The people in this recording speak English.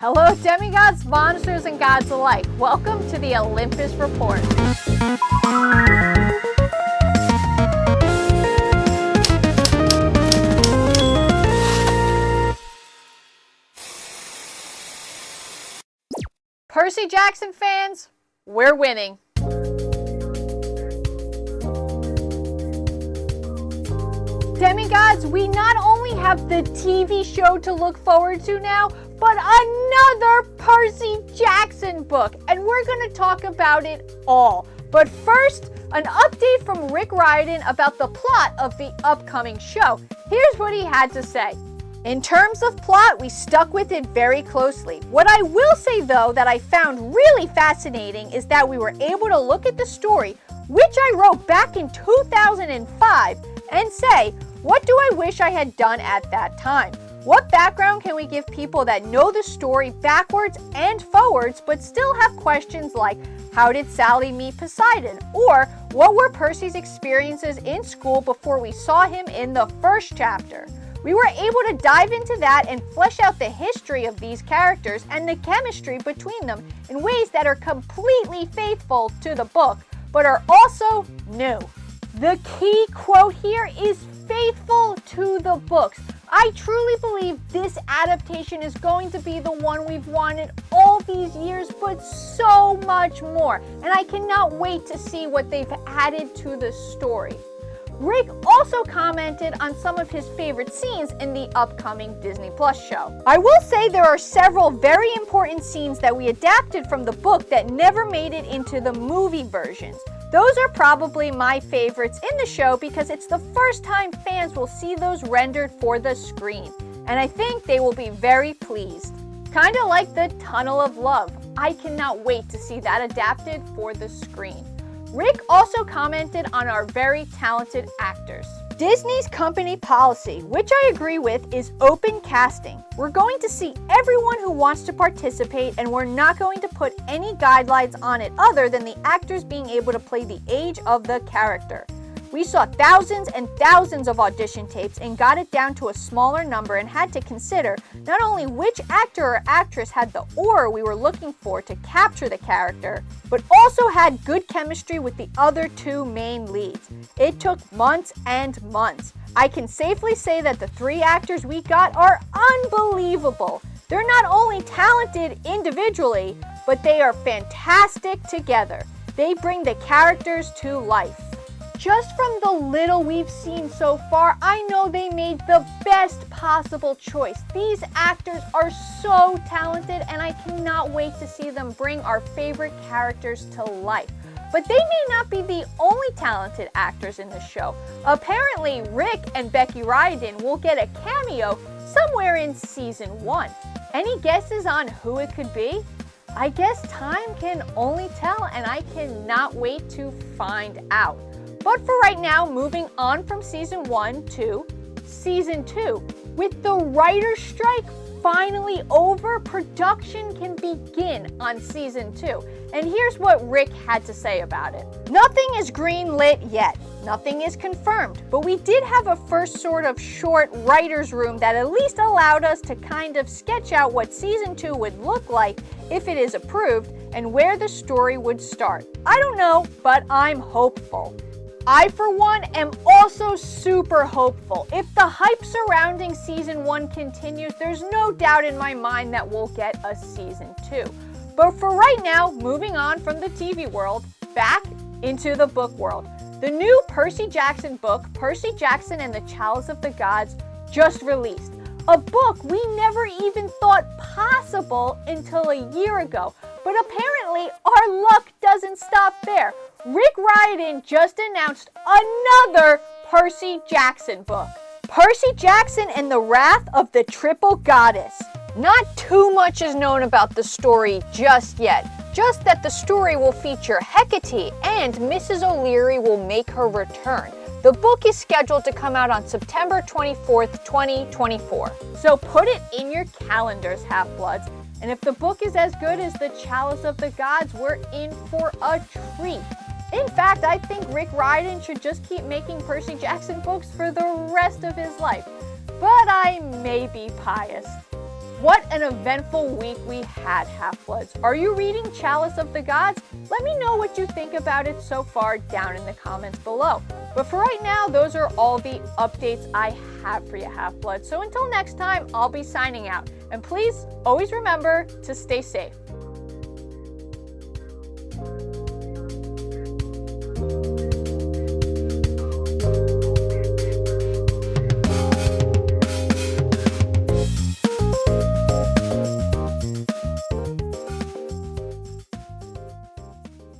Hello, demigods, monsters, and gods alike. Welcome to the Olympus Report. Percy Jackson fans, we're winning. Demigods, we not only have the TV show to look forward to now, but another Percy Jackson book, and we're going to talk about it all. But first, an update from Riordan about the plot of the upcoming show. Here's what he had to say. In terms of plot, we stuck with it very closely. What I will say, though, that I found really fascinating is that we were able to look at the story, which I wrote back in 2005, and say, what do I wish I had done at that time? What background can we give people that know the story backwards and forwards but still have questions like, how did Sally meet Poseidon? Or what were Percy's experiences in school before we saw him in the first chapter? We were able to dive into that and flesh out the history of these characters and the chemistry between them in ways that are completely faithful to the book, but are also new. The key quote here is faithful to the books. I truly believe this adaptation is going to be the one we've wanted all these years, but so much more. And I cannot wait to see what they've added to the story. Rick also commented on some of his favorite scenes in the upcoming Disney Plus show. I will say there are several very important scenes that we adapted from the book that never made it into the movie versions. Those are probably my favorites in the show because it's the first time fans will see those rendered for the screen, and I think they will be very pleased. Kind of like the Tunnel of Love. I cannot wait to see that adapted for the screen. Rick also commented on our very talented actors. Disney's company policy, which I agree with, is open casting. We're going to see everyone who wants to participate, and we're not going to put any guidelines on it other than the actors being able to play the age of the character. We saw thousands and thousands of audition tapes and got it down to a smaller number and had to consider not only which actor or actress had the aura we were looking for to capture the character, but also had good chemistry with the other two main leads. It took months and months. I can safely say that the three actors we got are unbelievable. They're not only talented individually, but they are fantastic together. They bring the characters to life. Just from the little we've seen so far, I know they made the best possible choice. These actors are so talented, and I cannot wait to see them bring our favorite characters to life. But they may not be the only talented actors in the show. Apparently, Rick and Becky Riordan will get a cameo somewhere in season 1. Any guesses on who it could be? I guess time can only tell, and I cannot wait to find out. But for right now, moving on from season 1 to season 2. With the writer's strike finally over, production can begin on season 2. And here's what Rick had to say about it. Nothing is green-lit yet. Nothing is confirmed. But we did have a first sort of short writer's room that at least allowed us to kind of sketch out what season 2 would look like if it is approved and where the story would start. I don't know, but I'm hopeful. I, for one, am also super hopeful. If the hype surrounding season 1 continues, there's no doubt in my mind that we'll get a season 2. But for right now, moving on from the TV world, back into the book world. The new Percy Jackson book, Percy Jackson and the Chalice of the Gods, just released. A book we never even thought possible until a year ago. But apparently, our luck doesn't stop there. Rick Riordan just announced another Percy Jackson book. Percy Jackson and the Wrath of the Triple Goddess. Not too much is known about the story just yet. Just that the story will feature Hecate and Mrs. O'Leary will make her return. The book is scheduled to come out on September 24th, 2024. So put it in your calendars, Half-Bloods. And if the book is as good as the Chalice of the Gods, we're in for a treat. In fact, I think Rick Riordan should just keep making Percy Jackson books for the rest of his life. But I may be biased. What an eventful week we had, Half-Bloods. Are you reading Chalice of the Gods? Let me know what you think about it so far down in the comments below. But for right now, those are all the updates I have for you, Half-Bloods. So until next time, I'll be signing out. And please, always remember to stay safe.